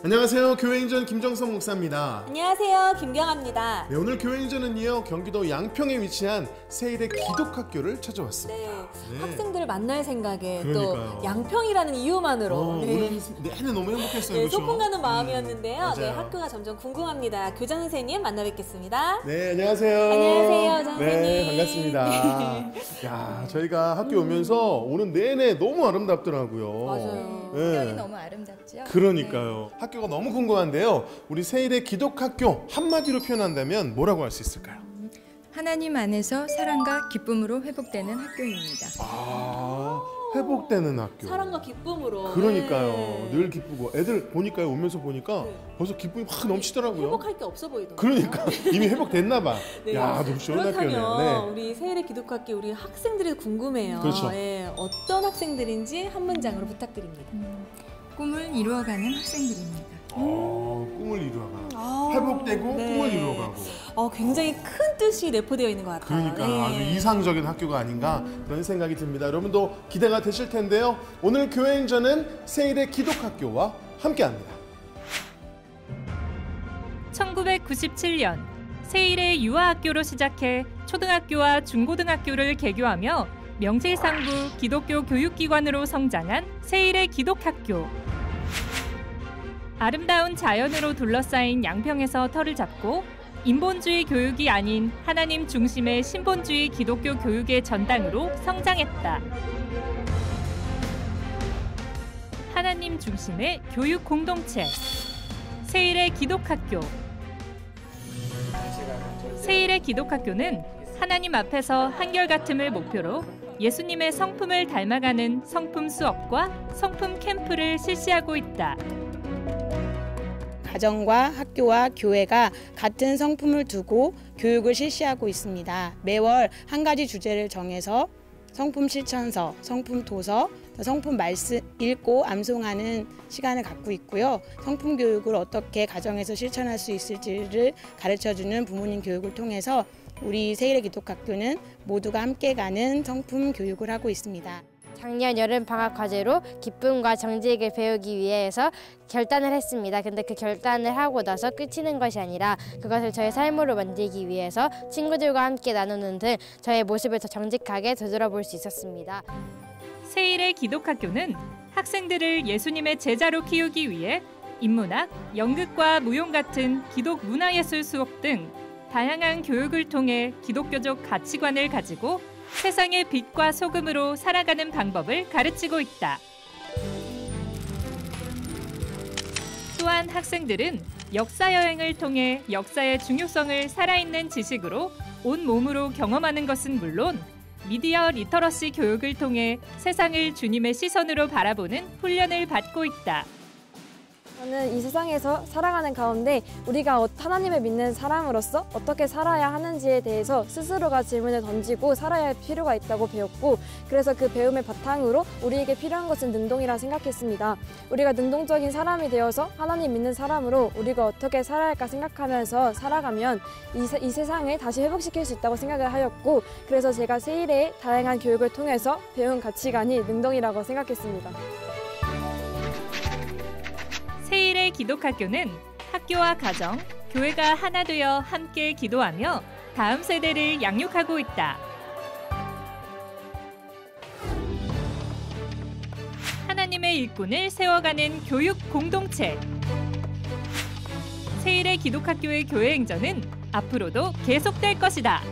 안녕하세요. 교회인전 김정성 목사입니다. 안녕하세요. 김경아입니다. 네, 오늘 교회인전은요, 경기도 양평에 위치한 세일의 기독학교를 찾아왔습니다. 네, 학생들을 만날 생각에 그러니까요. 또 양평이라는 이유만으로 오늘 내내 너무 행복했어요. 네, 그렇죠? 소풍 가는 마음이었는데요. 네, 맞아요. 학교가 점점 궁금합니다. 교장 선생님 만나 뵙겠습니다. 네, 안녕하세요. 안녕하세요, 교장 선생님. 네, 반갑습니다. 야, 저희가 학교 오면서 오는 내내 너무 아름답더라고요. 맞아요. 네. 너무 아름답죠? 그러니까요. 학교가 너무 궁금한데요. 우리 세일의 기독학교 한마디로 표현한다면 뭐라고 할 수 있을까요? 하나님 안에서 사랑과 기쁨으로 회복되는 학교입니다. 아, 회복되는 학교. 사랑과 기쁨으로. 그러니까요. 네. 늘 기쁘고 애들 보니까요. 오면서 보니까 벌써 기쁨이 확 넘치더라고요. 회복할 게 없어 보이더라고요. 그러니까 이미 회복됐나 봐. 네. 야, 너무 좋은 그렇다면 학교네요. 네. 우리 세일의 기독학교 우리 학생들이 궁금해요. 그렇죠. 네, 어떤 학생들인지 한 문장으로 부탁드립니다. 꿈을 이루어가는 학생들입니다. 꿈을 이루어가고 회복되고 네. 꿈을 이루어가고. 굉장히 큰 뜻이 내포되어 있는 것 같아요. 그러니까 네. 아주 이상적인 학교가 아닌가 그런 생각이 듭니다. 여러분도 기대가 되실 텐데요. 오늘 교회행전은 세일의 기독학교와 함께합니다. 1997년 세일의 유아학교로 시작해 초등학교와 중고등학교를 개교하며 명실상부 기독교 교육기관으로 성장한 세일의 기독학교. 아름다운 자연으로 둘러싸인 양평에서 터를 잡고 인본주의 교육이 아닌 하나님 중심의 신본주의 기독교 교육의 전당으로 성장했다. 하나님 중심의 교육 공동체, 세일의 기독학교. 세일의 기독학교는 하나님 앞에서 한결같음을 목표로 예수님의 성품을 닮아가는 성품 수업과 성품 캠프를 실시하고 있다. 가정과 학교와 교회가 같은 성품을 두고 교육을 실시하고 있습니다. 매월 한 가지 주제를 정해서 성품 실천서, 성품 도서, 성품 말씀 읽고 암송하는 시간을 갖고 있고요. 성품 교육을 어떻게 가정에서 실천할 수 있을지를 가르쳐주는 부모님 교육을 통해서 우리 세일의 기독학교는 모두가 함께 가는 성품 교육을 하고 있습니다. 작년 여름 방학 과제로 기쁨과 정직을 배우기 위해서 결단을 했습니다. 근데 그 결단을 하고 나서 끝이는 것이 아니라 그것을 저의 삶으로 만들기 위해서 친구들과 함께 나누는 등 저의 모습을 더 정직하게 되돌아볼 수 있었습니다. 세일의 기독학교는 학생들을 예수님의 제자로 키우기 위해 인문학, 연극과 무용 같은 기독 문화예술 수업 등 다양한 교육을 통해 기독교적 가치관을 가지고 세상의 빛과 소금으로 살아가는 방법을 가르치고 있다. 또한 학생들은 역사 여행을 통해 역사의 중요성을 살아있는 지식으로 온몸으로 경험하는 것은 물론 미디어 리터러시 교육을 통해 세상을 주님의 시선으로 바라보는 훈련을 받고 있다. 저는 이 세상에서 살아가는 가운데 우리가 하나님을 믿는 사람으로서 어떻게 살아야 하는지에 대해서 스스로가 질문을 던지고 살아야 할 필요가 있다고 배웠고, 그래서 그 배움을 바탕으로 우리에게 필요한 것은 능동이라 생각했습니다. 우리가 능동적인 사람이 되어서 하나님 믿는 사람으로 우리가 어떻게 살아야 할까 생각하면서 살아가면 이 세상을 다시 회복시킬 수 있다고 생각을 하였고, 그래서 제가 세일의 다양한 교육을 통해서 배운 가치관이 능동이라고 생각했습니다. 세일의 기독학교는 학교와 가정, 교회가 하나 되어 함께 기도하며 다음 세대를 양육하고 있다. 하나님의 일꾼을 세워가는 교육 공동체. 세일의 기독학교의 교회 행전은 앞으로도 계속될 것이다.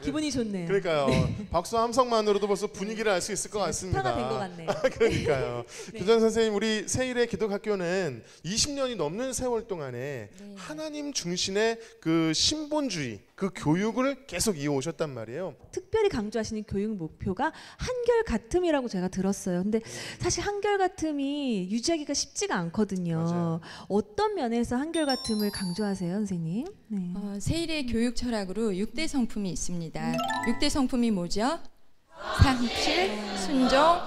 기분이 좋네요. 그러니까요. 박수 함성만으로도 벌써 분위기를 알 수 있을 것 같습니다. 스타가 된 것 같네요. 그러니까요. 네. 교장 선생님, 우리 세일의 기독학교는 20년이 넘는 세월 동안에 하나님 중심의 그 신본주의, 그 교육을 계속 이어오셨단 말이에요. 특별히 강조하시는 교육 목표가 한결같음이라고 제가 들었어요. 근데 사실 한결같음이 유지하기가 쉽지가 않거든요. 맞아요. 어떤 면에서 한결같음을 강조하세요, 선생님? 네. 세일의 교육 철학으로 6대 성품이 있습니다. 6대 성품이 뭐죠? 상실, 순종,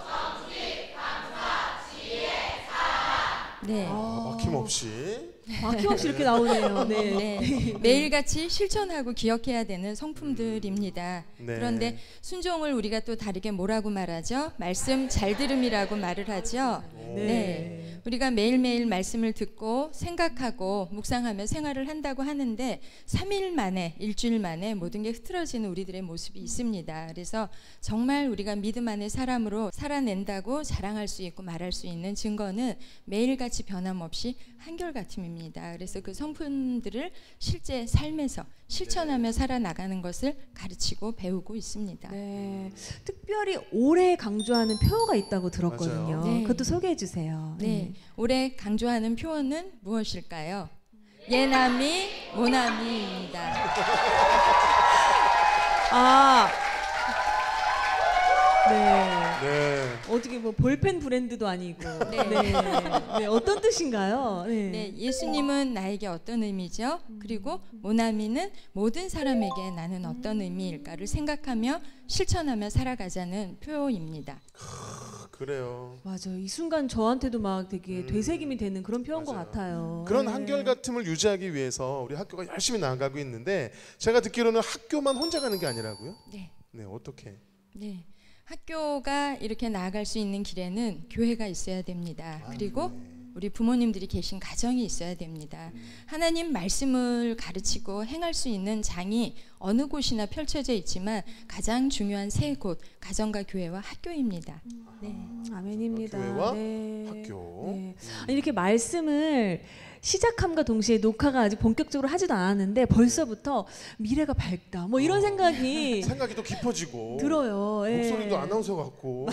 네. 막힘없이. 막힘없이 이렇게 나오네요. 네. 네. 매일같이 실천하고 기억해야 되는 성품들입니다. 네. 그런데 순종을 우리가 또 다르게 뭐라고 말하죠? 말씀 잘 들음이라고 말을 하죠. 네. 우리가 매일매일 말씀을 듣고 생각하고 묵상하며 생활을 한다고 하는데 3일 만에, 일주일 만에 모든 게 흐트러지는 우리들의 모습이 있습니다. 그래서 정말 우리가 믿음 안의 사람으로 살아낸다고 자랑할 수 있고 말할 수 있는 증거는 매일같이 변함없이 한결같음입니다. 그래서 그 성품들을 실제 삶에서 실천하며 살아나가는 것을 가르치고 배우고 있습니다. 네. 특별히 오래 강조하는 표어가 있다고 들었거든요. 네. 그것도 소개해 주세요. 네, 올해 강조하는 표현은 무엇일까요? 예남이 모남이입니다. 아, 네. 네. 어떻게 뭐 볼펜 브랜드도 아니고. 네. 네. 네. 어떤 뜻인가요? 네. 네, 예수님은 나에게 어떤 의미죠? 그리고 모나미는 모든 사람에게 나는 어떤 의미일까를 생각하며 실천하며 살아가자는 표어입니다. 그래요. 맞아요. 이 순간 저한테도 막 되게 되새김이 되는 그런 표현 것 맞아요. 같아요. 그런 네. 한결같음을 유지하기 위해서 우리 학교가 열심히 나아가고 있는데 제가 듣기로는 학교만 혼자 가는 게 아니라고요? 네. 네, 어떻게? 네. 학교가 이렇게 나아갈 수 있는 길에는 교회가 있어야 됩니다. 그리고 우리 부모님들이 계신 가정이 있어야 됩니다. 하나님 말씀을 가르치고 행할 수 있는 장이 어느 곳이나 펼쳐져 있지만 가장 중요한 세 곳, 가정과 교회와 학교입니다. 네. 아멘입니다. 교회와 네. 학교. 네. 아니, 이렇게 말씀을 시작함과 동시에 녹화가 아직 본격적으로 하지도 않았는데 벌써부터 미래가 밝다. 뭐 이런 생각이 생각이 또 깊어지고 들어요. 예. 목소리도 아나운서 같고.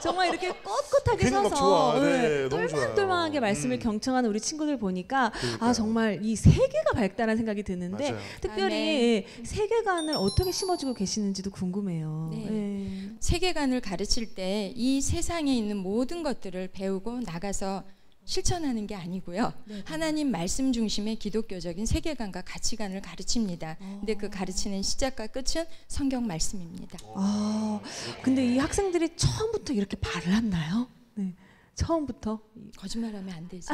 정말 이렇게 꼿꼿하게 괜히 막 서서 좋아. 네, 너무 좋아요. 똘망똘망하게 말씀을 경청하는 우리 친구들 보니까 그러니까요. 아 정말 이 세계가 밝다는 생각이 드는데 맞아요. 특별히 세계관을 어떻게 심어주고 계시는지도 궁금해요. 네. 예. 세계관을 가르칠 때 이 세상에 있는 모든 것들을 배우고 나가서 실천하는 게 아니고요. 하나님 말씀 중심의 기독교적인 세계관과 가치관을 가르칩니다. 근데 그 가르치는 시작과 끝은 성경 말씀입니다. 아 근데 이 학생들이 처음부터 이렇게 말을 했나요? 네. 처음부터 거짓말하면 안 되죠.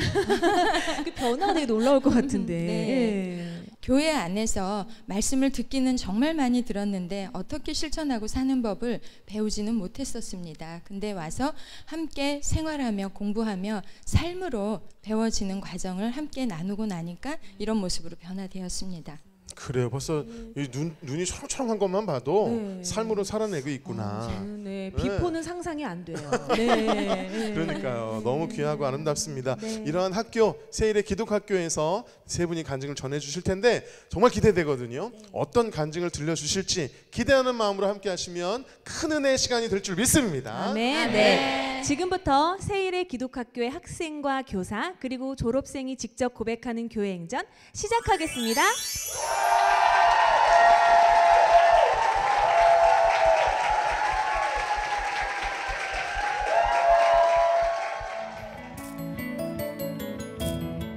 그 변화가 되게 놀라울 것 같은데. 네. 예. 교회 안에서 말씀을 듣기는 정말 많이 들었는데 어떻게 실천하고 사는 법을 배우지는 못했었습니다. 근데 와서 함께 생활하며 공부하며 삶으로 배워지는 과정을 함께 나누고 나니까 이런 모습으로 변화되었습니다. 그래요. 벌써 이 눈이 초롱초롱한 것만 봐도 네. 삶으로 살아내고 있구나. 저는 네, 네. 비포는 상상이 안 돼요. 네. 그러니까요. 너무 귀하고 아름답습니다. 네. 이러한 학교, 세일의 기독학교에서 세 분이 간증을 전해주실 텐데 정말 기대되거든요. 어떤 간증을 들려주실지 기대하는 마음으로 함께 하시면 큰 은혜의 시간이 될 줄 믿습니다. 아멘. 네. 지금부터 세일의 기독학교의 학생과 교사 그리고 졸업생이 직접 고백하는 교회 행전 시작하겠습니다.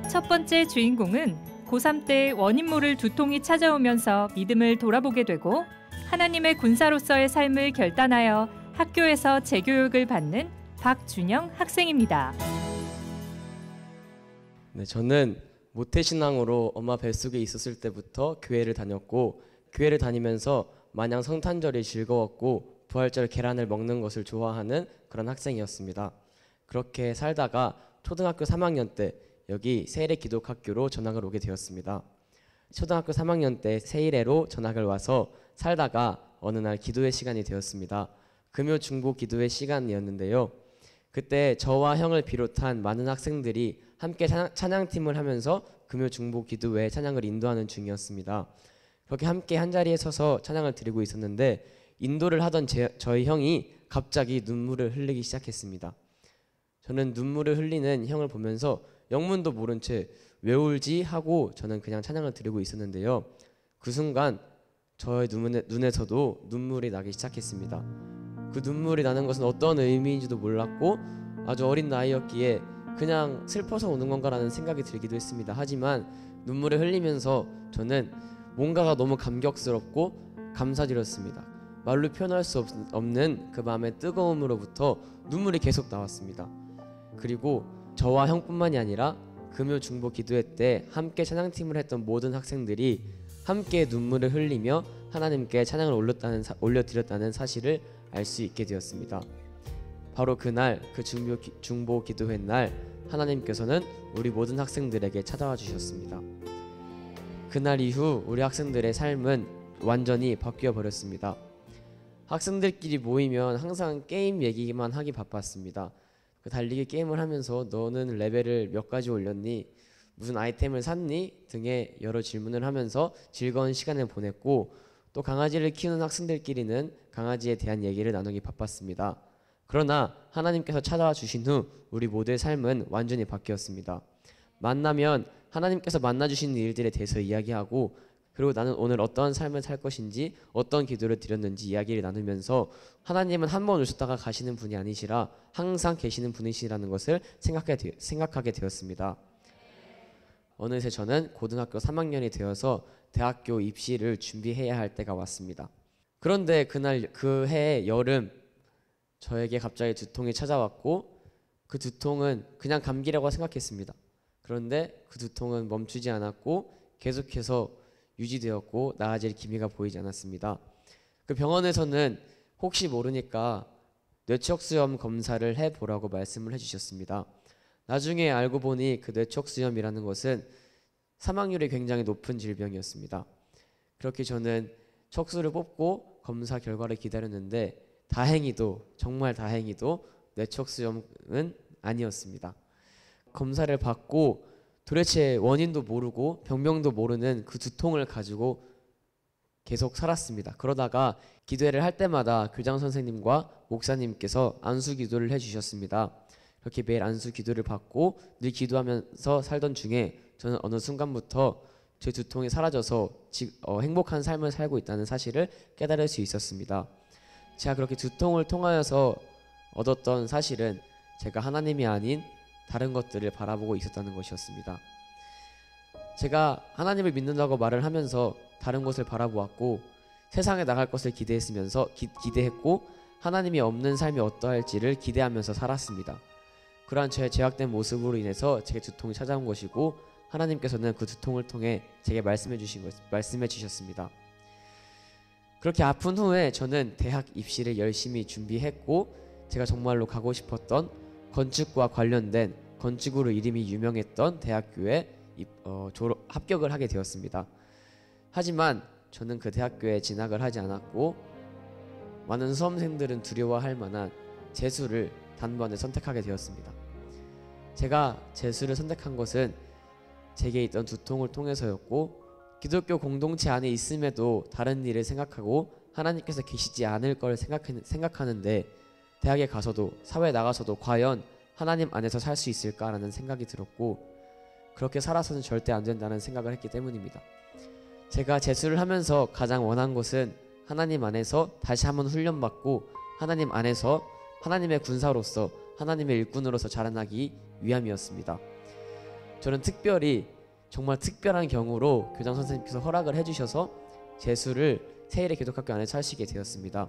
첫 번째 주인공은 고3 때 원인모를 두통이 찾아오면서 믿음을 돌아보게 되고 하나님의 군사로서의 삶을 결단하여 학교에서 재교육을 받는 박준영 학생입니다. 네, 저는 모태신앙으로 엄마 뱃속에 있었을 때부터 교회를 다녔고 교회를 다니면서 마냥 성탄절이 즐거웠고 부활절 계란을 먹는 것을 좋아하는 그런 학생이었습니다. 그렇게 살다가 초등학교 3학년 때 여기 세일의 기독학교로 전학을 오게 되었습니다. 초등학교 3학년 때 세일회로 전학을 와서 살다가 어느 날 기도의 시간이 되었습니다. 금요 중보 기도의 시간이었는데요. 그때 저와 형을 비롯한 많은 학생들이 함께 찬양팀을 하면서 금요 중보 기도회 찬양을 인도하는 중이었습니다. 그렇게 함께 한자리에 서서 찬양을 드리고 있었는데 인도를 하던 저희 형이 갑자기 눈물을 흘리기 시작했습니다. 저는 눈물을 흘리는 형을 보면서 영문도 모른 채 왜 울지 하고 저는 그냥 찬양을 드리고 있었는데요. 그 순간 저의 눈에서도 눈물이 나기 시작했습니다. 그 눈물이 나는 것은 어떤 의미인지도 몰랐고 아주 어린 나이였기에 그냥 슬퍼서 우는 건가라는 생각이 들기도 했습니다. 하지만 눈물을 흘리면서 저는 뭔가가 너무 감격스럽고 감사드렸습니다. 말로 표현할 수 없는 그 마음의 뜨거움으로부터 눈물이 계속 나왔습니다. 그리고 저와 형뿐만이 아니라 금요 중보 기도회 때 함께 찬양팀을 했던 모든 학생들이 함께 눈물을 흘리며 하나님께 찬양을 올려드렸다는 사실을 알 수 있게 되었습니다. 바로 그날 그 중보 기도회 날 하나님께서는 우리 모든 학생들에게 찾아와 주셨습니다. 그날 이후 우리 학생들의 삶은 완전히 바뀌어 버렸습니다. 학생들끼리 모이면 항상 게임 얘기만 하기 바빴습니다. 그 달리기 게임을 하면서 너는 레벨을 몇 가지 올렸니? 무슨 아이템을 샀니? 등의 여러 질문을 하면서 즐거운 시간을 보냈고, 또 강아지를 키우는 학생들끼리는 강아지에 대한 얘기를 나누기 바빴습니다. 그러나 하나님께서 찾아와 주신 후 우리 모두의 삶은 완전히 바뀌었습니다. 만나면 하나님께서 만나주신 일들에 대해서 이야기하고, 그리고 나는 오늘 어떤 삶을 살 것인지, 어떤 기도를 드렸는지 이야기를 나누면서 하나님은 한 번 오셨다가 가시는 분이 아니시라 항상 계시는 분이시라는 것을 생각하게 되었습니다. 어느새 저는 고등학교 3학년이 되어서 대학교 입시를 준비해야 할 때가 왔습니다. 그런데 그날 그 해의 여름, 저에게 갑자기 두통이 찾아왔고, 그 두통은 그냥 감기라고 생각했습니다. 그런데 그 두통은 멈추지 않았고 계속해서 유지되었고 나아질 기미가 보이지 않았습니다. 그 병원에서는 혹시 모르니까 뇌척수염 검사를 해보라고 말씀을 해주셨습니다. 나중에 알고 보니 그 뇌척수염이라는 것은 사망률이 굉장히 높은 질병이었습니다. 그렇게 저는 척수를 뽑고 검사 결과를 기다렸는데 다행히도, 정말 다행히도 뇌척수염은 아니었습니다. 검사를 받고 도대체 원인도 모르고 병명도 모르는 그 두통을 가지고 계속 살았습니다. 그러다가 기도회를 할 때마다 교장 선생님과 목사님께서 안수 기도를 해주셨습니다. 그렇게 매일 안수 기도를 받고 늘 기도하면서 살던 중에 저는 어느 순간부터 제 두통이 사라져서 행복한 삶을 살고 있다는 사실을 깨달을 수 있었습니다. 제가 그렇게 두통을 통하여서 얻었던 사실은 제가 하나님이 아닌 다른 것들을 바라보고 있었다는 것이었습니다. 제가 하나님을 믿는다고 말을 하면서 다른 것을 바라보았고 세상에 나갈 것을 기대했고 하나님이 없는 삶이 어떠할지를 기대하면서 살았습니다. 그러한 저의 죄악된 모습으로 인해서 제게 두통이 찾아온 것이고 하나님께서는 그 두통을 통해 제게 말씀해 주셨습니다. 그렇게 아픈 후에 저는 대학 입시를 열심히 준비했고 제가 정말로 가고 싶었던 건축과 관련된 건축으로 이름이 유명했던 대학교에 합격을 하게 되었습니다. 하지만 저는 그 대학교에 진학을 하지 않았고 많은 수험생들은 두려워할 만한 재수를 단번에 선택하게 되었습니다. 제가 재수를 선택한 것은 제게 있던 두통을 통해서였고 기독교 공동체 안에 있음에도 다른 일을 생각하고 하나님께서 계시지 않을 걸 생각하는데 대학에 가서도 사회에 나가서도 과연 하나님 안에서 살 수 있을까라는 생각이 들었고 그렇게 살아서는 절대 안 된다는 생각을 했기 때문입니다. 제가 재수를 하면서 가장 원한 것은 하나님 안에서 다시 한번 훈련받고 하나님 안에서 하나님의 군사로서 하나님의 일꾼으로서 자라나기 위함이었습니다. 저는 특별히 정말 특별한 경우로 교장 선생님께서 허락을 해주셔서 재수를 세일의 기독학교 안에 하시게 되었습니다.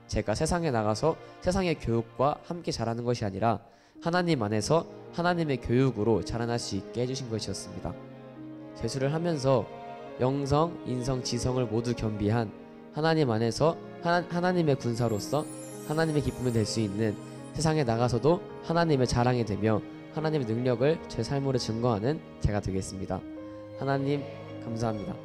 제가 세상에 나가서 세상의 교육과 함께 자라는 것이 아니라 하나님 안에서 하나님의 교육으로 자라날 수 있게 해주신 것이었습니다. 재수를 하면서 영성, 인성, 지성을 모두 겸비한 하나님 안에서 하나님의 군사로서 하나님의 기쁨이 될 수 있는 세상에 나가서도 하나님의 자랑이 되며 하나님의 능력을 제 삶으로 증거하는 제가 되겠습니다. 하나님 감사합니다.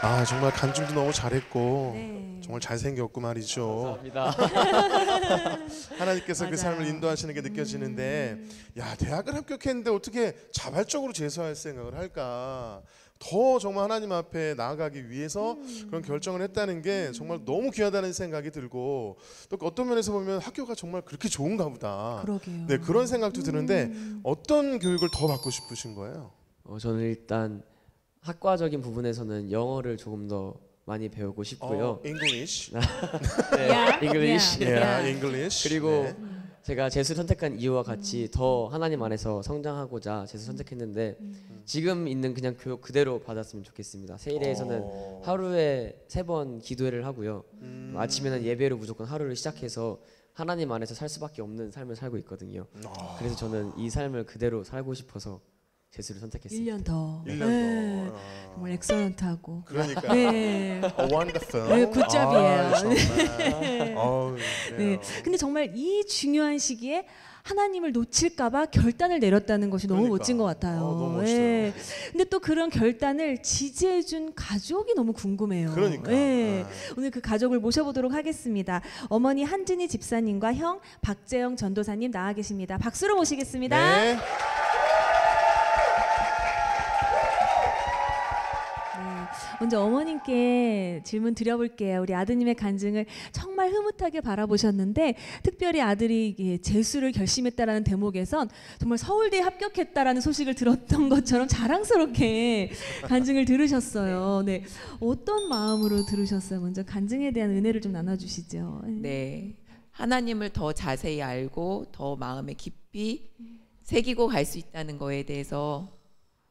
아 정말 간증도 너무 잘했고 네. 정말 잘생겼고 말이죠. 감사합니다. 하나님께서 그 맞아요. 삶을 인도하시는 게 느껴지는데 야 대학을 합격했는데 어떻게 자발적으로 재수할 생각을 할까. 더 정말 하나님 앞에 나아가기 위해서 그런 결정을 했다는 게 정말 너무 귀하다는 생각이 들고 또 어떤 면에서 보면 학교가 정말 그렇게 좋은가 보다. 그러게요. 네 그런 생각도 드는데 어떤 교육을 더 받고 싶으신 거예요? 저는 일단 학과적인 부분에서는 영어를 조금 더 많이 배우고 싶고요. English. 네, English. Yeah, English. 그리고 네. 제가 재수를 선택한 이유와 같이 더 하나님 안에서 성장하고자 재수 선택했는데 지금 있는 그냥 교육 그대로 받았으면 좋겠습니다. 세일에서는 하루에 3번 기도회를 하고요. 아침에는 예배로 무조건 하루를 시작해서 하나님 안에서 살 수밖에 없는 삶을 살고 있거든요. 그래서 저는 이 삶을 그대로 살고 싶어서 재수를 선택했습니다. 1년 더. 1년 네. 더. 정말 엑설런트하고. 그러니까. 네. 원더풀. 네, 굿잡이에요. 정말. 어우, 네. 그래요. 근데 정말 이 중요한 시기에 하나님을 놓칠까봐 결단을 내렸다는 것이 너무 그러니까. 멋진 것 같아요. 너무 멋있어요. 예. 근데 또 그런 결단을 지지해준 가족이 너무 궁금해요. 그러니까. 예. 아. 오늘 그 가족을 모셔보도록 하겠습니다. 어머니 한진희 집사님과 형 박재영 전도사님 나와 계십니다. 박수로 모시겠습니다. 네. 먼저 어머님께 질문 드려볼게요. 우리 아드님의 간증을 정말 흐뭇하게 바라보셨는데 특별히 아들이 이게 재수를 결심했다라는 대목에선 정말 서울대에 합격했다라는 소식을 들었던 것처럼 자랑스럽게 간증을 들으셨어요. 네, 어떤 마음으로 들으셨어요? 먼저 간증에 대한 은혜를 좀 나눠주시죠. 네, 하나님을 더 자세히 알고 더 마음에 깊이 새기고 갈 수 있다는 거에 대해서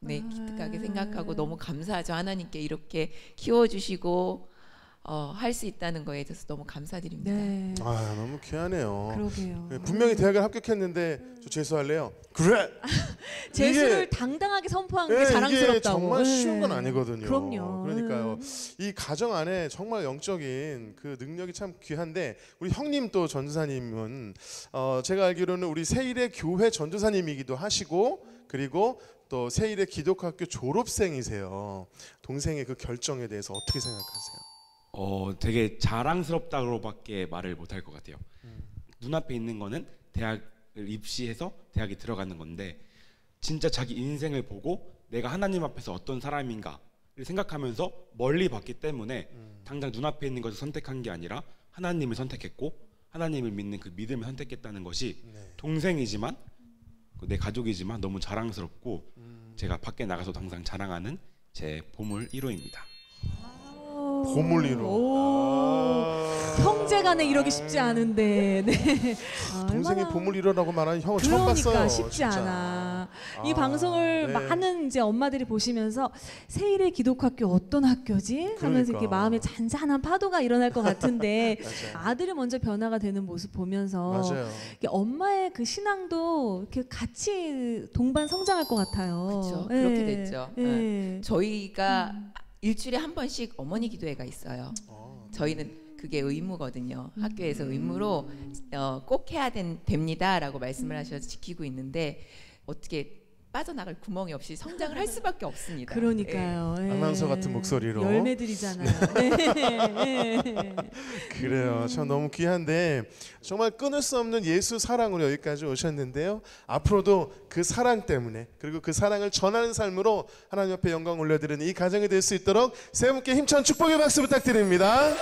네, 기특하게 생각하고 너무 감사하죠. 하나님께 이렇게 키워주시고 할 수 있다는 거에 대해서 너무 감사드립니다. 네. 아, 너무 귀하네요. 그러게요. 분명히 대학을 합격했는데 저 재수할래요. 그래. 재수를 이게- 당당하게 선포한 게 네, 자랑스럽다고. 이게 정말 쉬운 건 네. 아니거든요. 그럼요. 그러니까요. 이 가정 안에 정말 영적인 그 능력이 참 귀한데 우리 형님 또 전도사님은 제가 알기로는 우리 세일의 교회 전도사님이기도 하시고 그리고 또 세일의 기독학교 졸업생이세요. 동생의 그 결정에 대해서 어떻게 생각하세요? 되게 자랑스럽다고밖에 말을 못할 것 같아요. 눈앞에 있는 거는 대학을 입시해서 대학에 들어가는 건데 진짜 자기 인생을 보고 내가 하나님 앞에서 어떤 사람인가를 생각하면서 멀리 봤기 때문에 당장 눈앞에 있는 것을 선택한 게 아니라 하나님을 선택했고 하나님을 믿는 그 믿음을 선택했다는 것이 동생이지만 내 가족이지만 너무 자랑스럽고 제가 밖에 나가서도 항상 자랑하는 제 보물 1호입니다. 보물 1호. 형제간에 이러기 쉽지 않은데. 네. 동생이 얼마나- 보물 1호라고 말하는 형은 처음 그러니까 봤어요. 쉽지 진짜. 않아. 이 아, 방송을 네. 많은 이제 엄마들이 보시면서 세일의 기독학교 어떤 학교지? 하면서 그러니까. 이렇게 마음에 잔잔한 파도가 일어날 것 같은데 맞아요. 아들이 먼저 변화가 되는 모습 보면서 맞아요. 이게 엄마의 그 신앙도 이렇게 같이 동반 성장할 것 같아요. 그렇죠. 예. 그렇게 됐죠. 예. 저희가 일주일에 한 번씩 어머니 기도회가 있어요. 저희는 그게 의무거든요. 학교에서 의무로 꼭 해야 됩니다라고 말씀을 하셔서 지키고 있는데 어떻게 빠져나갈 구멍이 없이 성장을 할 수밖에 없습니다. 그러니까요. 예. 아나운서 같은 목소리로. 열매들이잖아요. 네. 그래요. 참 너무 귀한데 정말 끊을 수 없는 예수 사랑으로 여기까지 오셨는데요. 앞으로도 그 사랑 때문에 그리고 그 사랑을 전하는 삶으로 하나님 앞에 영광 올려드리는 이 가정이 될 수 있도록 세 분께 힘찬 축복의 박수 부탁드립니다.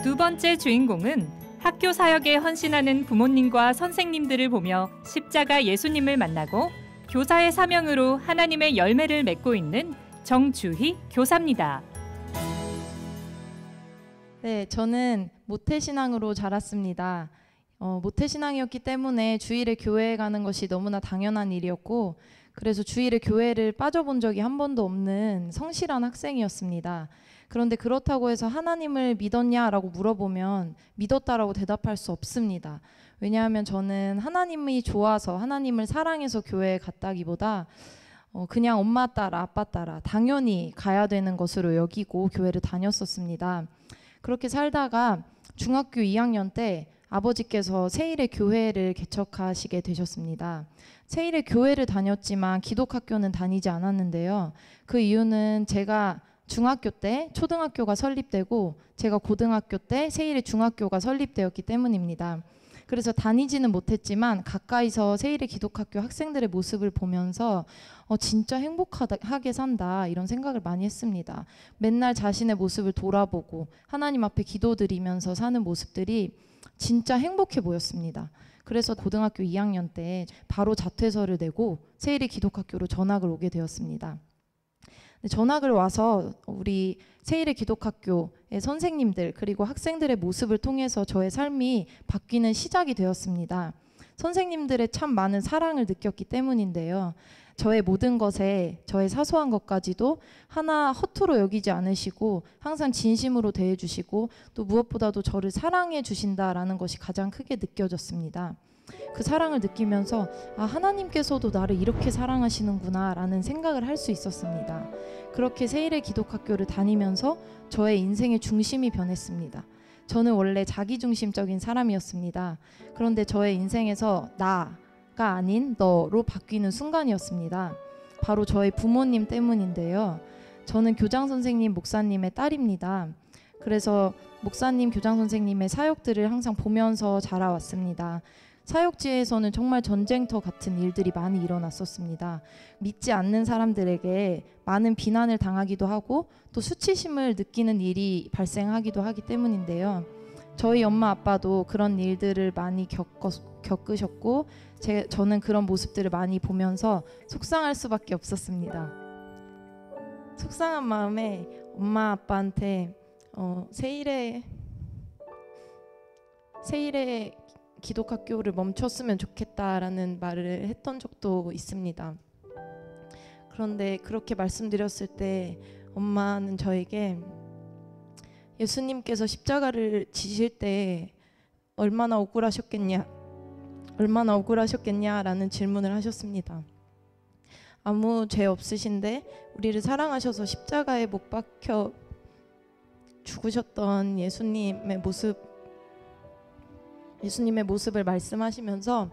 두 번째 주인공은 학교 사역에 헌신하는 부모님과 선생님들을 보며 십자가 예수님을 만나고 교사의 사명으로 하나님의 열매를 맺고 있는 정주희 교사입니다. 네, 저는 모태신앙으로 자랐습니다. 모태신앙이었기 때문에 주일에 교회에 가는 것이 너무나 당연한 일이었고, 그래서 주일에 교회를 빠져본 적이 한 번도 없는 성실한 학생이었습니다. 그런데 그렇다고 해서 하나님을 믿었냐라고 물어보면 믿었다라고 대답할 수 없습니다. 왜냐하면 저는 하나님이 좋아서 하나님을 사랑해서 교회에 갔다기보다 그냥 엄마 따라 아빠 따라 당연히 가야 되는 것으로 여기고 교회를 다녔었습니다. 그렇게 살다가 중학교 2학년 때 아버지께서 세일의 교회를 개척하시게 되셨습니다. 세일의 교회를 다녔지만 기독학교는 다니지 않았는데요. 그 이유는 제가 중학교 때 초등학교가 설립되고 제가 고등학교 때 세일의 중학교가 설립되었기 때문입니다. 그래서 다니지는 못했지만 가까이서 세일의 기독학교 학생들의 모습을 보면서 진짜 행복하게 산다 이런 생각을 많이 했습니다. 맨날 자신의 모습을 돌아보고 하나님 앞에 기도드리면서 사는 모습들이 진짜 행복해 보였습니다. 그래서 고등학교 2학년 때 바로 자퇴서를 내고 세일의 기독학교로 전학을 오게 되었습니다. 전학을 와서 우리 세일의 기독학교의 선생님들 그리고 학생들의 모습을 통해서 저의 삶이 바뀌는 시작이 되었습니다. 선생님들의 참 많은 사랑을 느꼈기 때문인데요. 저의 모든 것에 저의 사소한 것까지도 하나 허투루 여기지 않으시고 항상 진심으로 대해주시고 또 무엇보다도 저를 사랑해 주신다라는 것이 가장 크게 느껴졌습니다. 그 사랑을 느끼면서 하나님께서도 나를 이렇게 사랑하시는구나 라는 생각을 할 수 있었습니다. 그렇게 세일의 기독학교를 다니면서 저의 인생의 중심이 변했습니다. 저는 원래 자기중심적인 사람이었습니다. 그런데 저의 인생에서 나가 아닌 너로 바뀌는 순간이었습니다. 바로 저의 부모님 때문인데요. 저는 교장선생님, 목사님의 딸입니다. 그래서 목사님, 교장선생님의 사역들을 항상 보면서 자라왔습니다. 사역지에서는 정말 전쟁터 같은 일들이 많이 일어났었습니다. 믿지 않는 사람들에게 많은 비난을 당하기도 하고 또 수치심을 느끼는 일이 발생하기도 하기 때문인데요. 저희 엄마 아빠도 그런 일들을 많이 겪으셨고 저는 그런 모습들을 많이 보면서 속상할 수밖에 없었습니다. 속상한 마음에 엄마 아빠한테 세일의 기독학교를 멈췄으면 좋겠다라는 말을 했던 적도 있습니다. 그런데 그렇게 말씀드렸을 때 엄마는 저에게 예수님께서 십자가를 지실 때 얼마나 억울하셨겠냐라는 질문을 하셨습니다. 아무 죄 없으신데 우리를 사랑하셔서 십자가에 못 박혀 죽으셨던 예수님의 모습을 말씀하시면서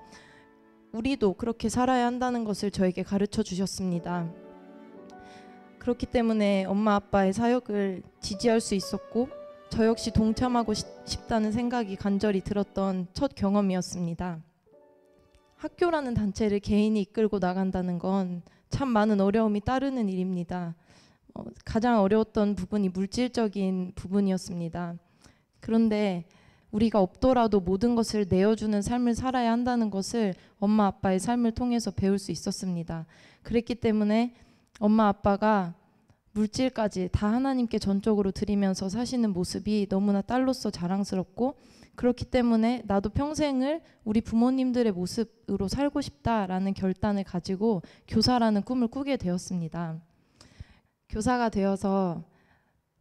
우리도 그렇게 살아야 한다는 것을 저에게 가르쳐 주셨습니다. 그렇기 때문에 엄마 아빠의 사역을 지지할 수 있었고 저 역시 동참하고 싶다는 생각이 간절히 들었던 첫 경험이었습니다. 학교라는 단체를 개인이 이끌고 나간다는 건 참 많은 어려움이 따르는 일입니다. 가장 어려웠던 부분이 물질적인 부분이었습니다. 그런데 우리가 없더라도 모든 것을 내어주는 삶을 살아야 한다는 것을 엄마 아빠의 삶을 통해서 배울 수 있었습니다. 그랬기 때문에 엄마 아빠가 물질까지 다 하나님께 전적으로 드리면서 사시는 모습이 너무나 딸로서 자랑스럽고 그렇기 때문에 나도 평생을 우리 부모님들의 모습으로 살고 싶다라는 결단을 가지고 교사라는 꿈을 꾸게 되었습니다. 교사가 되어서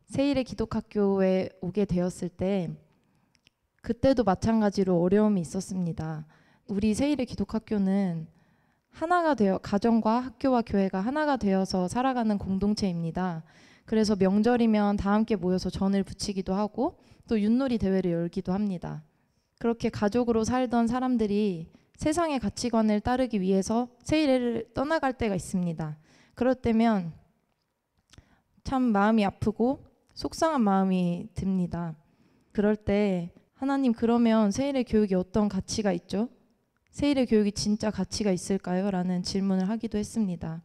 세일의 기독학교에 오게 되었을 때 그때도 마찬가지로 어려움이 있었습니다. 우리 세일의 기독학교는 하나가 되어 가정과 학교와 교회가 하나가 되어서 살아가는 공동체입니다. 그래서 명절이면 다 함께 모여서 전을 부치기도 하고 또 윷놀이 대회를 열기도 합니다. 그렇게 가족으로 살던 사람들이 세상의 가치관을 따르기 위해서 세일을 떠나갈 때가 있습니다. 그럴 때면 참 마음이 아프고 속상한 마음이 듭니다. 그럴 때 하나님 그러면 세일의 교육이 어떤 가치가 있죠? 세일의 교육이 진짜 가치가 있을까요? 라는 질문을 하기도 했습니다.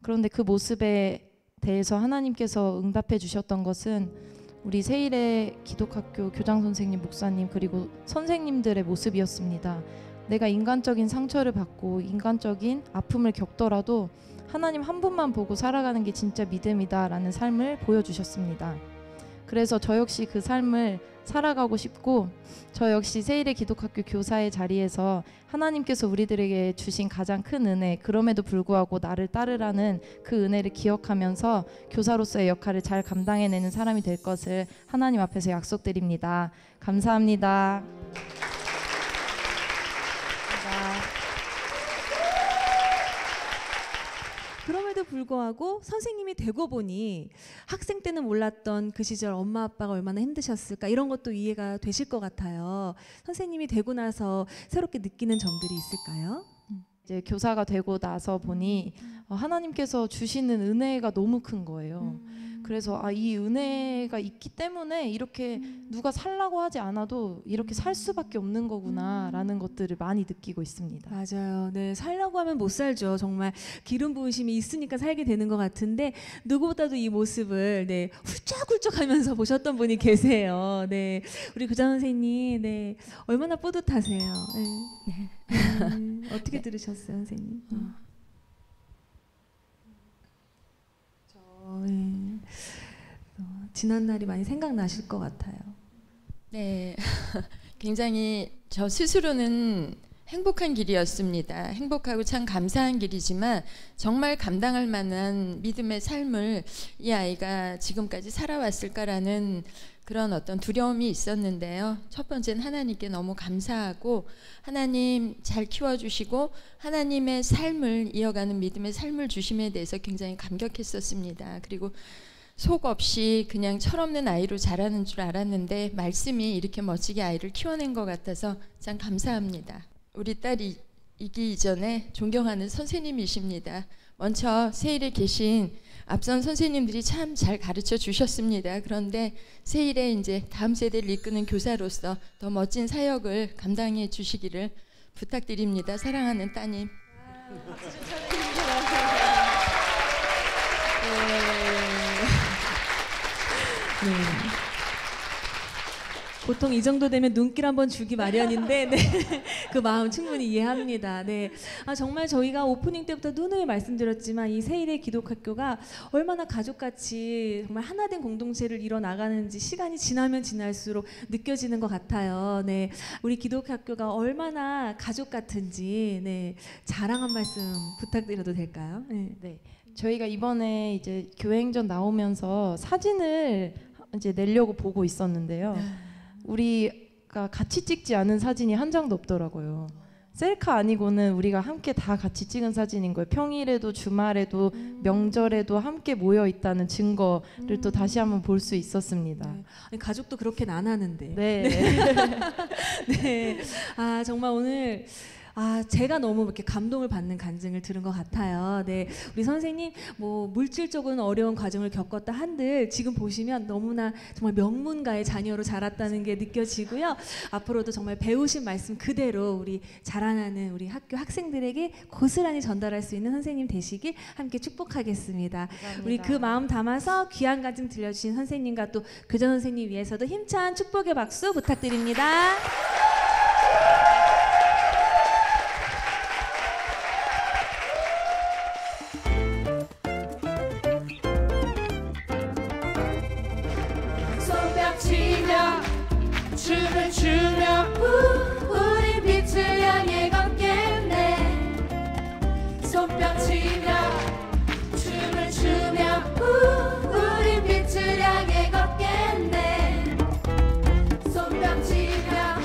그런데 그 모습에 대해서 하나님께서 응답해 주셨던 것은 우리 세일의 기독학교 교장 선생님, 목사님 그리고 선생님들의 모습이었습니다. 내가 인간적인 상처를 받고 인간적인 아픔을 겪더라도 하나님 한 분만 보고 살아가는 게 진짜 믿음이다라는 삶을 보여주셨습니다. 그래서 저 역시 그 삶을 살아가고 싶고, 저 역시 세일의 기독학교 교사의 자리에서 하나님께서 우리들에게 주신 가장 큰 은혜, 그럼에도 불구하고 나를 따르라는 그 은혜를 기억하면서 교사로서의 역할을 잘 감당해내는 사람이 될 것을 하나님 앞에서 약속드립니다. 감사합니다. 그럼에도 불구하고 선생님이 되고 보니 학생 때는 몰랐던 그 시절 엄마 아빠가 얼마나 힘드셨을까 이런 것도 이해가 되실 것 같아요. 선생님이 되고 나서 새롭게 느끼는 점들이 있을까요? 이제 교사가 되고 나서 보니 하나님께서 주시는 은혜가 너무 큰 거예요. 그래서 이 은혜가 있기 때문에 이렇게 누가 살라고 하지 않아도 이렇게 살 수밖에 없는 거구나라는 것들을 많이 느끼고 있습니다. 맞아요. 네, 살라고 하면 못 살죠. 정말 기름 부으심이 있으니까 살게 되는 것 같은데 누구보다도 이 모습을 네, 훌쩍훌쩍하면서 보셨던 분이 계세요. 네, 우리 교장 선생님, 네, 얼마나 뿌듯하세요. 네. 어떻게 들으셨어요, 선생님? 지난 날이 많이 생각나실 것 같아요. 네, 굉장히 저 스스로는 행복한 길이었습니다. 행복하고 참 감사한 길이지만 정말 감당할 만한 믿음의 삶을 이 아이가 지금까지 살아왔을까라는 그런 어떤 두려움이 있었는데요. 첫 번째는 하나님께 너무 감사하고 하나님 잘 키워주시고 하나님의 삶을 이어가는 믿음의 삶을 주심에 대해서 굉장히 감격했었습니다. 그리고 속 없이 그냥 철없는 아이로 자라는 줄 알았는데 말씀이 이렇게 멋지게 아이를 키워낸 것 같아서 참 감사합니다. 우리 딸이 이기 이전에 존경하는 선생님이십니다. 먼저 세일에 계신 앞선 선생님들이 참 잘 가르쳐 주셨습니다. 그런데 세일에 이제 다음 세대를 이끄는 교사로서 더 멋진 사역을 감당해 주시기를 부탁드립니다. 사랑하는 따님. 네. 보통 이 정도 되면 눈길 한번 주기 마련인데 네. 그 마음 충분히 이해합니다. 네. 정말 저희가 오프닝 때부터 누누이 말씀드렸지만 이 세일의 기독학교가 얼마나 가족같이 정말 하나된 공동체를 이뤄나가는지 시간이 지나면 지날수록 느껴지는 것 같아요. 네. 우리 기독학교가 얼마나 가족 같은지 네. 자랑 한 말씀 부탁드려도 될까요? 네. 네. 저희가 이번에 이제 교회행전 나오면서 사진을 이제 내려고 보고 있었는데요. 우리가 같이 찍지 않은 사진이 한 장도 없더라고요. 셀카 아니고는 우리가 함께 다 같이 찍은 사진인 거예요. 평일에도 주말에도 명절에도 함께 모여 있다는 증거를 또 다시 한번 볼 수 있었습니다. 네. 아니, 가족도 그렇게는 안 하는데. 네. 네. 정말 오늘 제가 너무 이렇게 감동을 받는 간증을 들은 것 같아요. 네, 우리 선생님 뭐 물질적으로는 어려운 과정을 겪었다 한들 지금 보시면 너무나 정말 명문가의 자녀로 자랐다는 게 느껴지고요. 앞으로도 정말 배우신 말씀 그대로 우리 자라나는 우리 학교 학생들에게 고스란히 전달할 수 있는 선생님 되시길 함께 축복하겠습니다. 감사합니다. 우리 그 마음 담아서 귀한 간증 들려주신 선생님과 또 교장 선생님 위해서도 힘찬 축복의 박수 부탁드립니다. 춤을 추며 우리 빛을 향해 걷겠네. 손뼉 치며 춤을 추며 우리 빛을 향해 걷겠네. 손뼉 치며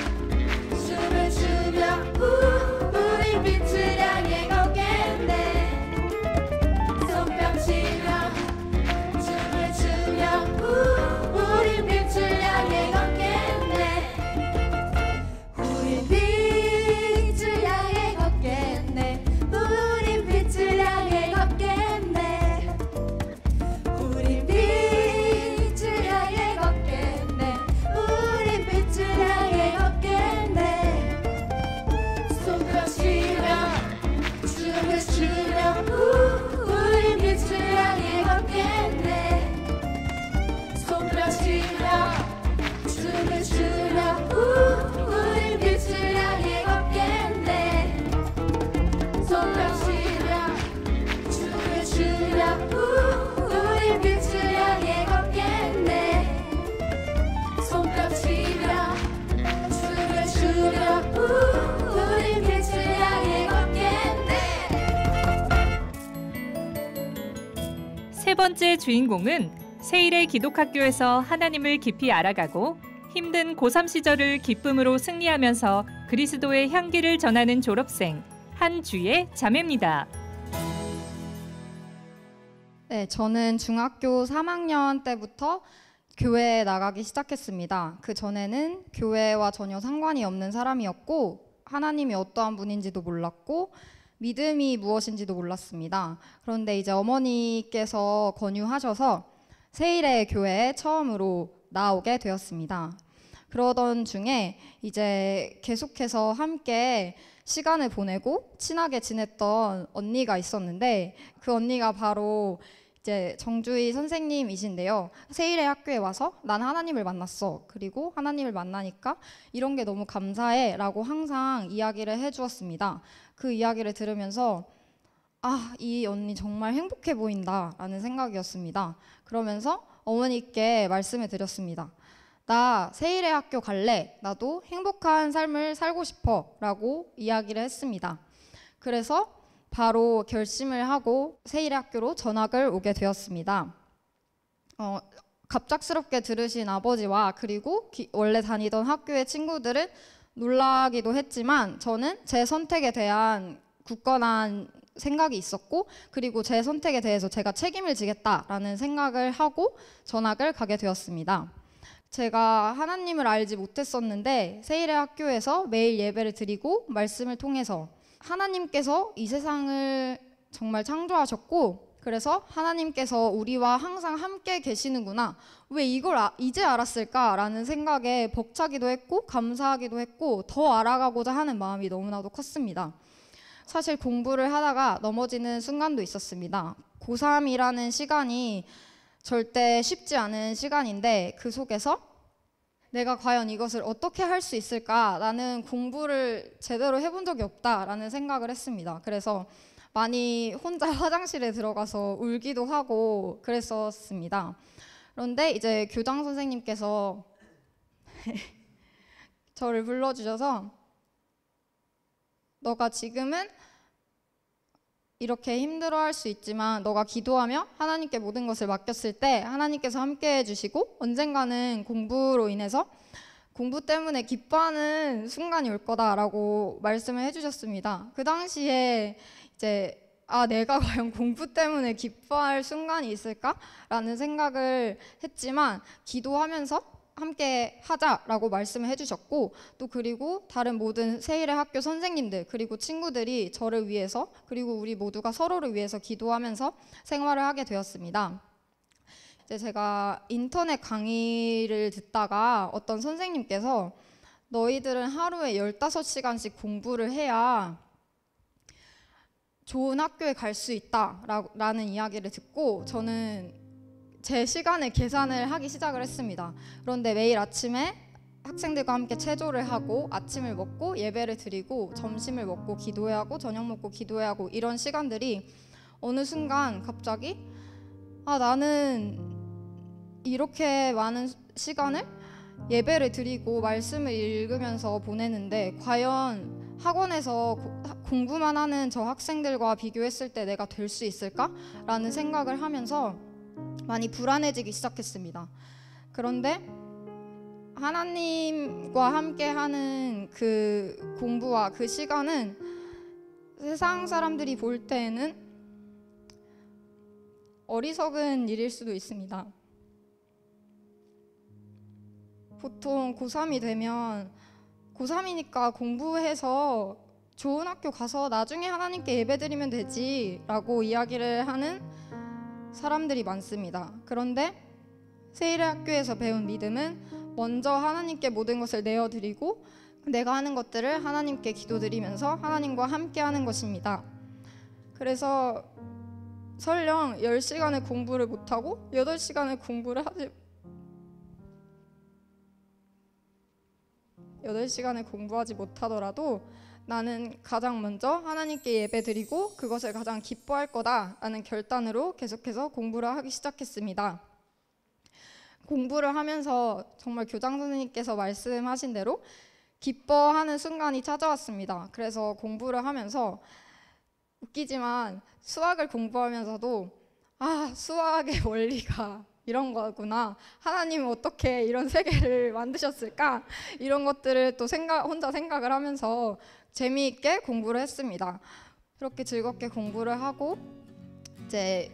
번째 주인공은 세일의 기독학교에서 하나님을 깊이 알아가고 힘든 고3 시절을 기쁨으로 승리하면서 그리스도의 향기를 전하는 졸업생 한주의 자매입니다. 네, 저는 중학교 3학년 때부터 교회에 나가기 시작했습니다. 그 전에는 교회와 전혀 상관이 없는 사람이었고 하나님이 어떠한 분인지도 몰랐고 믿음이 무엇인지도 몰랐습니다. 그런데 이제 어머니께서 권유하셔서 세일의 교회에 처음으로 나오게 되었습니다. 그러던 중에 이제 계속해서 함께 시간을 보내고 친하게 지냈던 언니가 있었는데 그 언니가 바로 이제 정주희 선생님이신데요. 세일의 학교에 와서 난 하나님을 만났어. 그리고 하나님을 만나니까 이런 게 너무 감사해 라고 항상 이야기를 해주었습니다. 그 이야기를 들으면서 이 언니 정말 행복해 보인다 라는 생각이었습니다. 그러면서 어머니께 말씀을 드렸습니다. 나 세일의 학교 갈래. 나도 행복한 삶을 살고 싶어 라고 이야기를 했습니다. 그래서 바로 결심을 하고 세일의 학교로 전학을 오게 되었습니다. 갑작스럽게 들으신 아버지와 그리고 원래 다니던 학교의 친구들은 놀라기도 했지만 저는 제 선택에 대한 굳건한 생각이 있었고 그리고 제 선택에 대해서 제가 책임을 지겠다라는 생각을 하고 전학을 가게 되었습니다. 제가 하나님을 알지 못했었는데 세일의 학교에서 매일 예배를 드리고 말씀을 통해서 하나님께서 이 세상을 정말 창조하셨고 그래서 하나님께서 우리와 항상 함께 계시는구나. 왜 이걸 이제 알았을까라는 생각에 벅차기도 했고 감사하기도 했고 더 알아가고자 하는 마음이 너무나도 컸습니다. 사실 공부를 하다가 넘어지는 순간도 있었습니다. 고3이라는 시간이 절대 쉽지 않은 시간인데 그 속에서 내가 과연 이것을 어떻게 할 수 있을까? 나는 공부를 제대로 해본 적이 없다라는 생각을 했습니다. 그래서 많이 혼자 화장실에 들어가서 울기도 하고 그랬었습니다. 그런데 이제 교장 선생님께서 저를 불러주셔서 너가 지금은 이렇게 힘들어할 수 있지만 너가 기도하며 하나님께 모든 것을 맡겼을 때 하나님께서 함께 해주시고 언젠가는 공부로 인해서 공부 때문에 기뻐하는 순간이 올 거다라고 말씀을 해주셨습니다. 그 당시에 이제 내가 과연 공부 때문에 기뻐할 순간이 있을까라는 생각을 했지만 기도하면서 함께 하자라고 말씀을 해주셨고 또 그리고 다른 모든 세일의 학교 선생님들 그리고 친구들이 저를 위해서 그리고 우리 모두가 서로를 위해서 기도하면서 생활을 하게 되었습니다. 이제 제가 인터넷 강의를 듣다가 어떤 선생님께서 너희들은 하루에 15시간씩 공부를 해야 좋은 학교에 갈 수 있다라는 이야기를 듣고 저는 제 시간에 계산을 하기 시작을 했습니다. 그런데 매일 아침에 학생들과 함께 체조를 하고 아침을 먹고 예배를 드리고 점심을 먹고 기도해야 하고 저녁 먹고 기도해야 하고 이런 시간들이 어느 순간 갑자기 나는 이렇게 많은 시간을 예배를 드리고 말씀을 읽으면서 보내는데 과연 학원에서 공부만 하는 저 학생들과 비교했을 때 내가 될 수 있을까라는 생각을 하면서 많이 불안해지기 시작했습니다. 그런데 하나님과 함께하는 그 공부와 그 시간은 세상 사람들이 볼 때에는 어리석은 일일 수도 있습니다. 보통 고3이 되면 고3이니까 공부해서 좋은 학교 가서 나중에 하나님께 예배드리면 되지 라고 이야기를 하는 사람들이 많습니다. 그런데 세일의 학교에서 배운 믿음은 먼저 하나님께 모든 것을 내어드리고 내가 하는 것들을 하나님께 기도드리면서 하나님과 함께 하는 것입니다. 그래서 설령 10시간을 공부를 못하고 8시간을 공부를 하지 8시간을 공부하지 못하더라도 나는 가장 먼저 하나님께 예배드리고 그것을 가장 기뻐할 거다라는 결단으로 계속해서 공부를 하기 시작했습니다. 공부를 하면서 정말 교장 선생님께서 말씀하신 대로 기뻐하는 순간이 찾아왔습니다. 그래서 공부를 하면서 웃기지만 수학을 공부하면서도 아, 수학의 원리가 이런 거구나. 하나님은 어떻게 이런 세계를 만드셨을까? 이런 것들을 또 혼자 생각을 하면서 재미있게 공부를 했습니다. 그렇게 즐겁게 공부를 하고 이제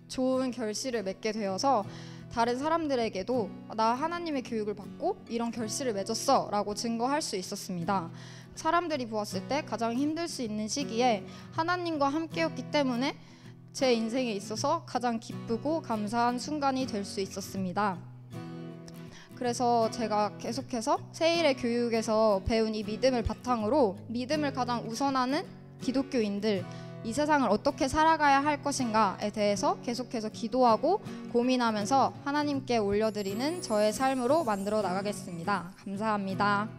좋은 결실을 맺게 되어서 다른 사람들에게도 나 하나님의 교육을 받고 이런 결실을 맺었어 라고 증거할 수 있었습니다. 사람들이 보았을 때 가장 힘들 수 있는 시기에 하나님과 함께였기 때문에 제 인생에 있어서 가장 기쁘고 감사한 순간이 될 수 있었습니다. 그래서 제가 계속해서 세일의 교육에서 배운 이 믿음을 바탕으로 믿음을 가장 우선하는 기독교인들, 이 세상을 어떻게 살아가야 할 것인가에 대해서 계속해서 기도하고 고민하면서 하나님께 올려드리는 저의 삶으로 만들어 나가겠습니다. 감사합니다.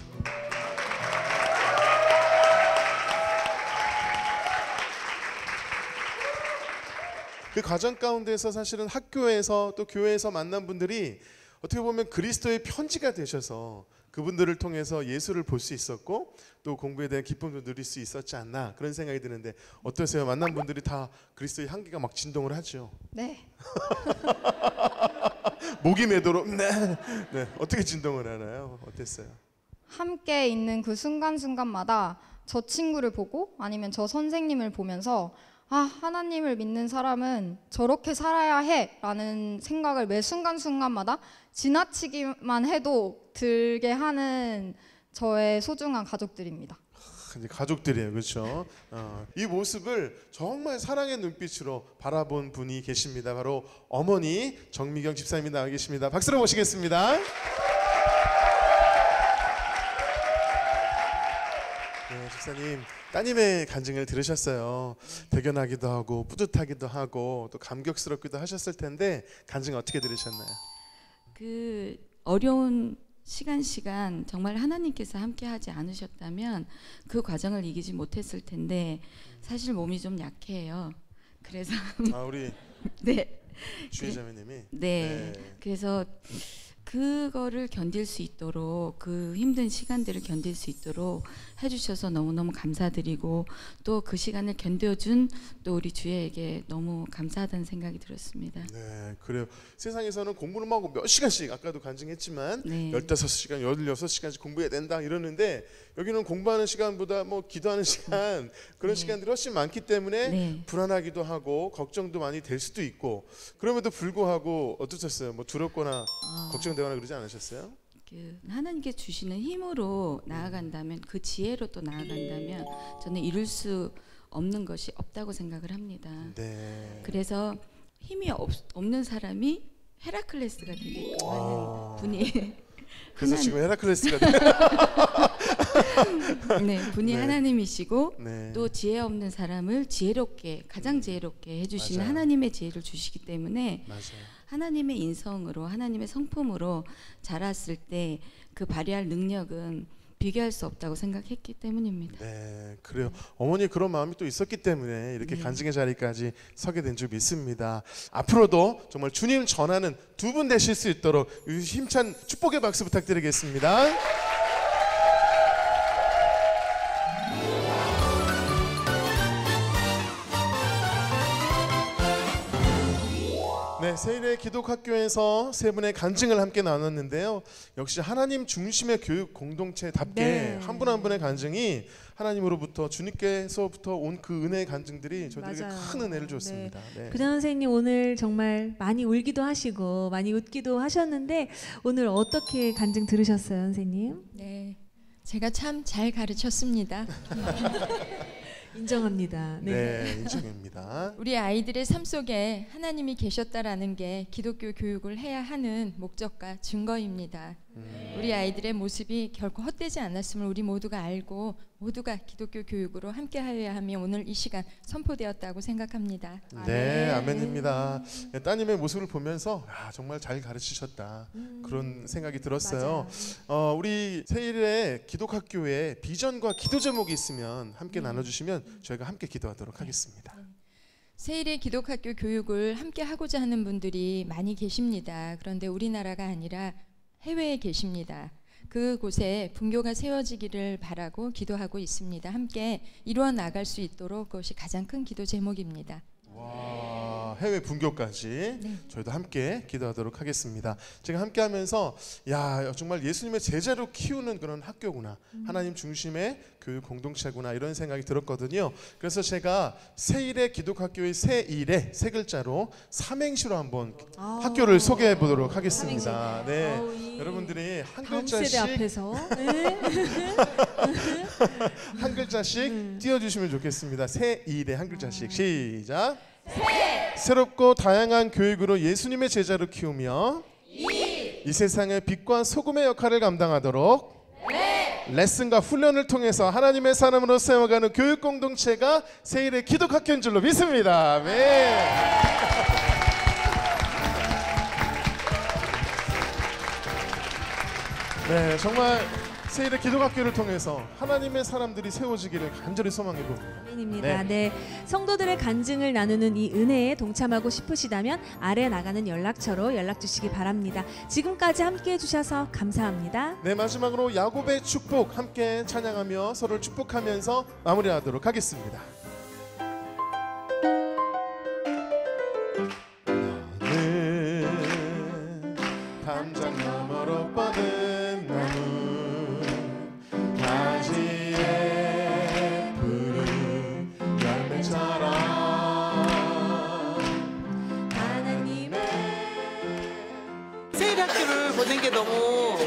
그 과정 가운데서 사실은 학교에서 또 교회에서 만난 분들이 어떻게 보면 그리스도의 편지가 되셔서 그분들을 통해서 예수를 볼 수 있었고 또 공부에 대한 기쁨도 누릴 수 있었지 않나 그런 생각이 드는데 어떠세요? 만난 분들이 다 그리스도의 향기가 막 진동을 하죠. 네. 목이 매도록 네. 어떻게 진동을 하나요? 어땠어요? 함께 있는 그 순간순간마다 저 친구를 보고 아니면 저 선생님을 보면서 아, 하나님을 믿는 사람은 저렇게 살아야 해 라는 생각을 매 순간순간마다 지나치기만 해도 들게 하는 저의 소중한 가족들입니다. 이제 가족들이에요, 그렇죠? 이 모습을 정말 사랑의 눈빛으로 바라본 분이 계십니다. 바로 어머니 정미경 집사님이 나와 계십니다. 박수로 모시겠습니다. 네, 집사님, 따님의 간증을 들으셨어요. 대견하기도 하고 뿌듯하기도 하고 또 감격스럽기도 하셨을 텐데 간증 어떻게 들으셨나요? 그 어려운 시간 정말 하나님께서 함께 하지 않으셨다면 그 과정을 이기지 못했을 텐데 사실 몸이 좀 약해요. 그래서 우리 네. 주혜자매님이 네. 그래서 그거를 견딜 수 있도록 그 힘든 시간들을 견딜 수 있도록 해주셔서 너무너무 감사드리고 또 그 시간을 견뎌준 또 우리 주혜에게 너무 감사하다는 생각이 들었습니다. 네, 그래요. 세상에서는 공부를 하고 몇 시간씩 아까도 간증했지만 네. 15시간, 16시간씩 공부해야 된다 이러는데 여기는 공부하는 시간보다 뭐 기도하는 시간 그런 시간들이 훨씬 많기 때문에 불안하기도 하고 걱정도 많이 될 수도 있고 그럼에도 불구하고 어떠셨어요? 뭐 두렵거나 걱정되거나 그러지 않으셨어요? 그 하나님께 주시는 힘으로 나아간다면 그 지혜로 또 나아간다면 저는 이룰 수 없는 것이 없다고 생각을 합니다. 네. 그래서 힘이 없는 사람이 헤라클레스가 되게끔 하는 분이 그래서 지금 헤라클레스가 네, 분이 네. 하나님이시고 네. 또 지혜 없는 사람을 지혜롭게 가장 지혜롭게 해주시는 맞아요. 하나님의 지혜를 주시기 때문에 맞아요. 하나님의 인성으로 하나님의 성품으로 자랐을 때 그 발휘할 능력은 비교할 수 없다고 생각했기 때문입니다. 네, 그래요. 어머니 그런 마음이 또 있었기 때문에 이렇게 간증의 자리까지 서게 된 줄 믿습니다. 앞으로도 정말 주님 전하는 두 분 되실 수 있도록 힘찬 축복의 박수 부탁드리겠습니다. 네, 세일의 기독학교에서 세 분의 간증을 함께 나눴는데요. 역시 하나님 중심의 교육 공동체답게 한 분 한 분의 간증이 하나님으로부터 주님께서부터 온 그 은혜의 간증들이 저희들에게 맞아요. 큰 은혜를 줬습니다. 네. 구장 선생님 오늘 정말 많이 울기도 하시고 많이 웃기도 하셨는데 오늘 어떻게 간증 들으셨어요, 선생님? 네, 제가 참 잘 가르쳤습니다. 인정합니다. 네, 인정입니다. 우리 아이들의 삶 속에 하나님이 계셨다라는 게 기독교 교육을 해야 하는 목적과 증거입니다. 우리 아이들의 모습이 결코 헛되지 않았음을 우리 모두가 알고 모두가 기독교 교육으로 함께하여야 하며 오늘 이 시간 선포되었다고 생각합니다. 네, 아멘입니다. 네, 따님의 모습을 보면서 정말 잘 가르치셨다 그런 생각이 들었어요. 우리 세일의 기독학교에 비전과 기도 제목이 있으면 함께 나눠주시면 저희가 함께 기도하도록 하겠습니다. 세일의 기독학교 교육을 함께 하고자 하는 분들이 많이 계십니다. 그런데 우리나라가 아니라 해외에 계십니다. 그곳에 분교가 세워지기를 바라고 기도하고 있습니다. 함께 이루어 나갈 수 있도록 그것이 가장 큰 기도 제목입니다. 와, 해외 분교까지 저희도 함께 기도하도록 하겠습니다. 제가 함께하면서 야 정말 예수님의 제자로 키우는 그런 학교구나, 하나님 중심의 교육 공동체구나 이런 생각이 들었거든요. 그래서 제가 세일의 기독학교의 세일의 세 글자로 삼행시로 한번 학교를 소개해 보도록 하겠습니다. 네, 여러분들이 한 글자씩 앞에서 한 글자씩 띄워주시면 좋겠습니다. 세일의 한 글자씩 시작. 새롭고 다양한 교육으로 예수님의 제자로 키우며 이 세상의 빛과 소금의 역할을 감당하도록 레슨과 훈련을 통해서 하나님의 사람으로 세워가는 교육 공동체가 세일의 기독학교인 줄로 믿습니다. 네. 네, 정말 세일의 기독학교를 통해서 하나님의 사람들이 세워지기를 간절히 소망해 봅니다. 아멘입니다. 네, 성도들의 간증을 나누는 이 은혜에 동참하고 싶으시다면 아래 나가는 연락처로 연락 주시기 바랍니다. 지금까지 함께해 주셔서 감사합니다. 네, 마지막으로 야곱의 축복 함께 찬양하며 서로를 축복하면서 마무리하도록 하겠습니다. 나는 담장 너머로 뻗은 나무 가지에 푸른 열매처럼 하나님의 세일학교를 보낸 게 너무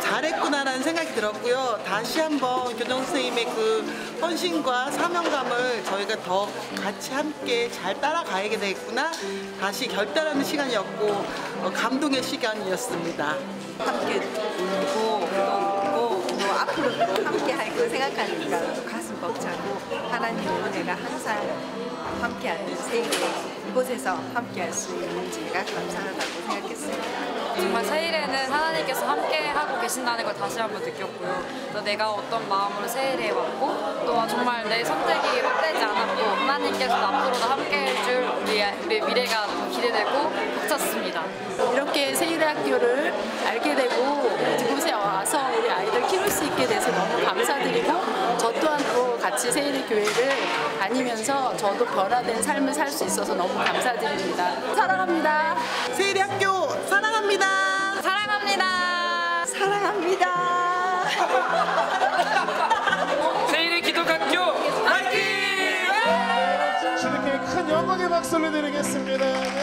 잘했구나라는 생각이 들었고요. 다시 한번 교정 선생님의 그 헌신과 사명감을 저희가 더 같이 함께 잘 따라가야 되겠구나, 다시 결단하는 시간이었고 감동의 시간이었습니다. 함께 울고 또 앞으로도 함께 할 거 생각하니까 가슴 벅차고 하나님의 은혜가 항상 함께하는 세일에 이곳에서 함께할 수 있는 제가 감사하다고 생각했습니다. 정말 세일에는 하나님께서 함께하고 계신다는 걸 다시 한번 느꼈고요. 또 내가 어떤 마음으로 세일에 왔고 또 정말 내 선택이 헛되지 않았고 하나님께서 앞으로도 함께해 줄 우리 미래가 너무 기대되고 벅찼습니다. 이렇게 세일의 학교를 알게 되고 이곳에 와서 우리 아이들 키울 수 있게 돼서 너무 감사드리고 저 또한 또 같이 세일의 교회를 다니면서 저도 변화된 삶을 살 수 있어서 너무 감사드립니다. 사랑합니다. 세일의 학교 사랑합니다. 사랑합니다. 사랑합니다. 세일의 기독학교 화이팅! 주님께 큰 영광의 박수를 드리겠습니다. 네.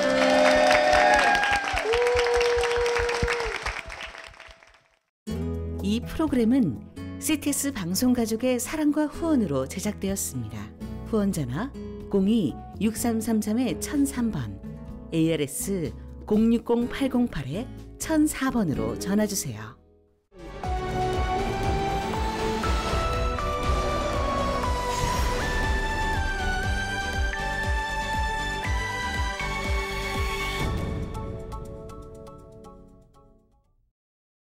이 프로그램은 CTS 방송가족의 사랑과 후원으로 제작되었습니다. 후원전화 02-6333-1003번, ARS 060-808-1004번으로 전화주세요.